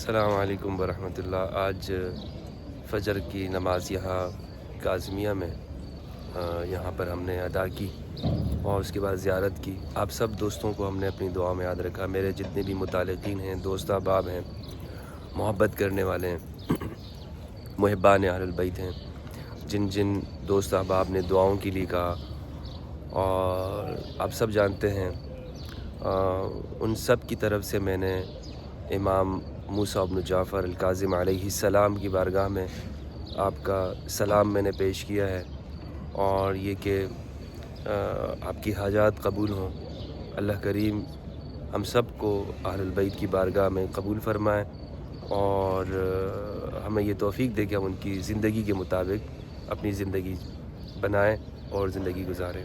السلام علیکم ورحمۃ اللہ۔ آج فجر کی نماز یہاں کاظمیہ میں یہاں پر ہم نے ادا کی اور اس کے بعد زیارت کی۔ آپ سب دوستوں کو ہم نے اپنی دعا میں یاد رکھا۔ میرے جتنے بھی متعلقین ہیں، دوست احباب ہیں، محبت کرنے والے ہیں، محبان اہل البیت ہیں، جن جن دوست احباب نے دعاؤں کے لیے کہا، اور آپ سب جانتے ہیں ان سب کی طرف سے میں نے امام موسیٰ بن جعفر الکاظم علیہ السلام کی بارگاہ میں آپ کا سلام میں نے پیش کیا ہے، اور یہ کہ آپ کی حاجات قبول ہوں۔ اللہ کریم ہم سب کو اہل البیت کی بارگاہ میں قبول فرمائے اور ہمیں یہ توفیق دے کہ ہم ان کی زندگی کے مطابق اپنی زندگی بنائیں اور زندگی گزاریں۔